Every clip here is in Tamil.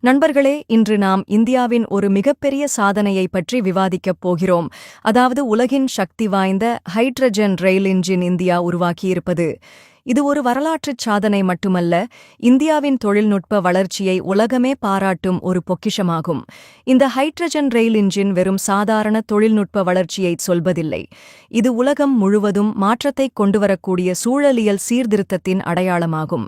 நண்பர்களே, இன்று நாம் இந்தியாவின் ஒரு மிகப்பெரிய சாதனையை பற்றி விவாதிக்கப் போகிறோம். அதாவது உலகின் சக்தி வாய்ந்த ஹைட்ரஜன் ரயில் இன்ஜின் இந்தியா உருவாக்கியிருப்பது. இது ஒரு வரலாற்றுச் சாதனை மட்டுமல்ல, இந்தியாவின் தொழில்நுட்ப வளர்ச்சியை உலகமே பாராட்டும் ஒரு பொக்கிஷமாகும். இந்த ஹைட்ரஜன் ரயில் இன்ஜின் வெறும் சாதாரண தொழில்நுட்ப வளர்ச்சியைச் சொல்வதில்லை. இது உலகம் முழுவதும் மாற்றத்தைக் கொண்டுவரக்கூடிய சூழலியல் சீர்திருத்தத்தின் அடையாளமாகும்.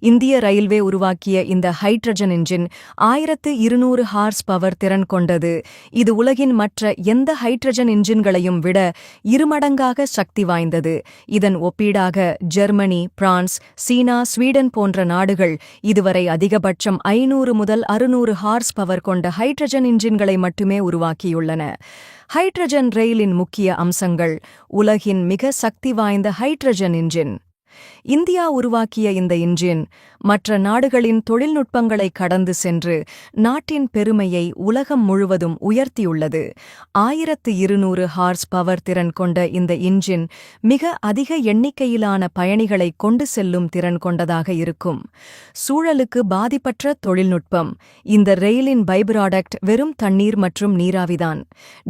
இந்திய ரயில்வே உருவாக்கிய இந்த ஹைட்ரஜன் இன்ஜின் 1200 ஹார்ஸ் பவர் திறன் கொண்டது. இது உலகின் மற்ற எந்த ஹைட்ரஜன் இன்ஜின்களையும் விட இருமடங்காக சக்தி வாய்ந்தது. இதன் ஒப்பீடாக ஜெர்மனி, பிரான்ஸ், சீனா, ஸ்வீடன் போன்ற நாடுகள் இதுவரை அதிகபட்சம் 500 முதல் 600 ஹார்ஸ் பவர் கொண்ட ஹைட்ரஜன் இன்ஜின்களை மட்டுமே உருவாக்கியுள்ளன. ஹைட்ரஜன் ரயிலின் முக்கிய அம்சங்கள். உலகின் மிக சக்தி வாய்ந்த ஹைட்ரஜன் இன்ஜின். இந்தியா உருவாக்கிய இந்த இன்ஜின் மற்ற நாடுகளின் தொழில்நுட்பங்களை கடந்து சென்று நாட்டின் பெருமையை உலகம் முழுவதும் உயர்த்தியுள்ளது. 1200 ஹார்ஸ் பவர் திறன் கொண்ட இந்த இன்ஜின் மிக அதிக எண்ணிக்கையிலான பயணிகளை கொண்டு செல்லும் திறன் கொண்டதாக இருக்கும். சூழலுக்கு பாதிப்பற்ற தொழில்நுட்பம். இந்த ரயிலின் பைப்ராடக்ட் வெறும் தண்ணீர் மற்றும் நீராவிதான்.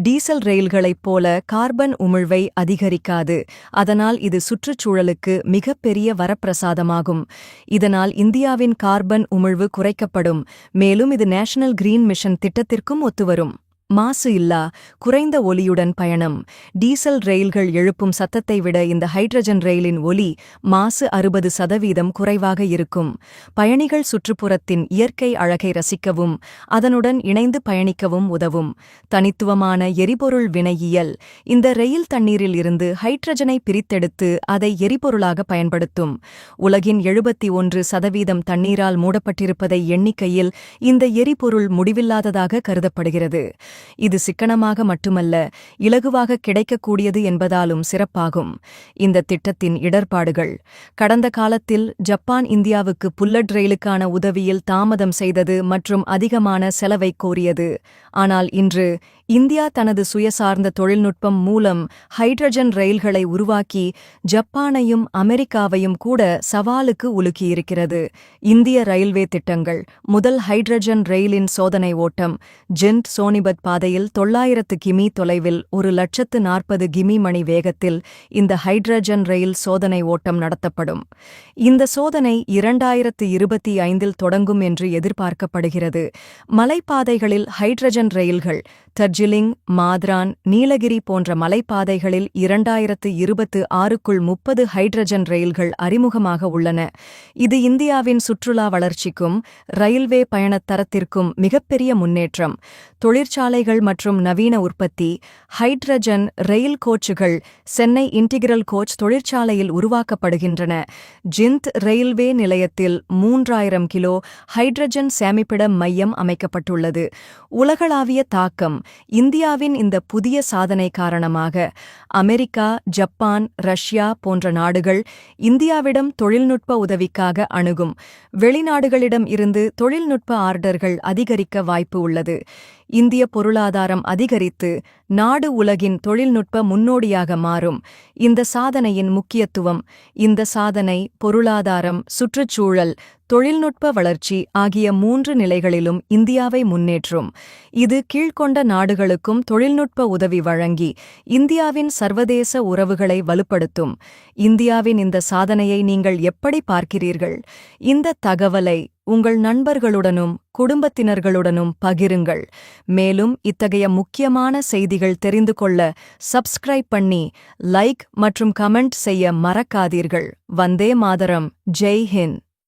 டீசல் ரயில்களைப் போல கார்பன் உமிழ்வை அதிகரிக்காது. அதனால் இது சுற்றுச்சூழலுக்கு மிகப்பெரிய வரப்பிரசாதமாகும். இதனால் இந்தியாவின் கார்பன் உமிழ்வு குறைக்கப்படும். மேலும் இது நேஷனல் கிரீன் மிஷன் திட்டத்திற்கும் ஒத்துவரும். மாசு இல்லா, குறைந்த ஒலியுடன் பயணம். டீசல் ரயில்கள் எழுப்பும் சத்தத்தை விட இந்த ஹைட்ரஜன் ரயிலின் ஒலி மாசு 60% குறைவாக இருக்கும். பயணிகள் சுற்றுப்புறத்தின் இயற்கை அழகை ரசிக்கவும் அதனுடன் இணைந்து பயணிக்கவும் உதவும். தனித்துவமான எரிபொருள் வினையியல். இந்த ரயில் தண்ணீரில் இருந்து ஹைட்ரஜனை பிரித்தெடுத்து அதை எரிபொருளாக பயன்படுத்தும். உலகின் 71% தண்ணீரால் மூடப்பட்டிருப்பதை எண்ணிக்கையில் இந்த எரிபொருள் முடிவில்லாததாக கருதப்படுகிறது. இது சிக்கனமாக மட்டுமல்ல, இலகுவாக கிடைக்கக்கூடியது என்பதாலும் சிறப்பாகும். இந்த திட்டத்தின் இடர்பாடுகள். கடந்த காலத்தில் ஜப்பான் இந்தியாவுக்கு புல்லட் ரயிலுக்கான உதவியில் தாமதம் செய்தது மற்றும் அதிகமான செலவை கோரியது. ஆனால் இன்று இந்தியா தனது சுயசார்ந்த தொழில்நுட்பம் மூலம் ஹைட்ரஜன் ரயில்களை உருவாக்கி ஜப்பானையும் அமெரிக்காவையும் கூட சவாலுக்கு உலுக்கியிருக்கிறது. இந்திய ரயில்வே திட்டங்கள். முதல் ஹைட்ரஜன் ரயிலின் சோதனை ஓட்டம். ஜிண்ட் சோனிபத் பாதையில் 900 கிமி தொலைவில் 140 கிமி மணி வேகத்தில் இந்த ஹைட்ரஜன் ரயில் சோதனை ஓட்டம் நடத்தப்படும். இந்த சோதனை 2025 தொடங்கும் என்று எதிர்பார்க்கப்படுகிறது. மலைப்பாதைகளில் ஹைட்ரஜன் ரயில்கள். டர்ஜிலிங், மாத்ரான், நீலகிரி போன்ற மலைப்பாதைகளில் 2026க்குள் 30 ஹைட்ரஜன் ரயில்கள் அறிமுகமாக உள்ளன. இது இந்தியாவின் சுற்றுலா வளர்ச்சிக்கும் ரயில்வே பயணத் தரத்திற்கும் மிகப்பெரிய முன்னேற்றம். தொழிற்சாலைகள் மற்றும் நவீன உற்பத்தி. ஹைட்ரஜன் ரயில் கோச்சுகள் சென்னை இன்டிகிரல் கோச் தொழிற்சாலையில் உருவாக்கப்படுகின்றன. ஜிந்த் ரயில்வே நிலையத்தில் 3000 கிலோ ஹைட்ரஜன் சேமிப்பிட மையம் அமைக்கப்பட்டுள்ளது. உலகளாவிய தாக்கம். இந்தியாவின் இந்த புதிய சாதனை காரணமாக அமெரிக்கா, ஜப்பான், ரஷ்யா போன்ற நாடுகள் இந்தியாவிடம் தொழில்நுட்ப உதவிக்காக அணுகும். வெளிநாடுகளிடம் இருந்து தொழில்நுட்ப ஆர்டர்கள் அதிகரிக்க வாய்ப்பு உள்ளது. இந்திய பொருளாதாரம் அதிகரித்து நாடு உலகின் தொழில்நுட்ப முன்னோடியாக மாறும். இந்த சாதனையின் முக்கியத்துவம். இந்த சாதனை பொருளாதாரம், சுற்றுச்சூழல், தொழில்நுட்ப வளர்ச்சி ஆகிய 3 நிலைகளிலும் இந்தியாவை முன்னேற்றும். இது கீழ்க்கொண்ட நாடுகளுக்கும் தொழில்நுட்ப உதவி வழங்கி இந்தியாவின் சர்வதேச உறவுகளை வலுப்படுத்தும். இந்தியாவின் இந்த சாதனையை நீங்கள் எப்படி பார்க்கிறீர்கள்? இந்த தகவலை உங்கள் நண்பர்களுடனும் குடும்பத்தினர்களுடனும் பகிருங்கள். மேலும் இத்தகைய முக்கியமான செய்திகள் தெரிந்து கொள்ள சப்ஸ்கிரைப் பண்ணி லைக் மற்றும் கமெண்ட் செய்ய மறக்காதீர்கள். வந்தே மாதரம். ஜெய் ஹிந்த்.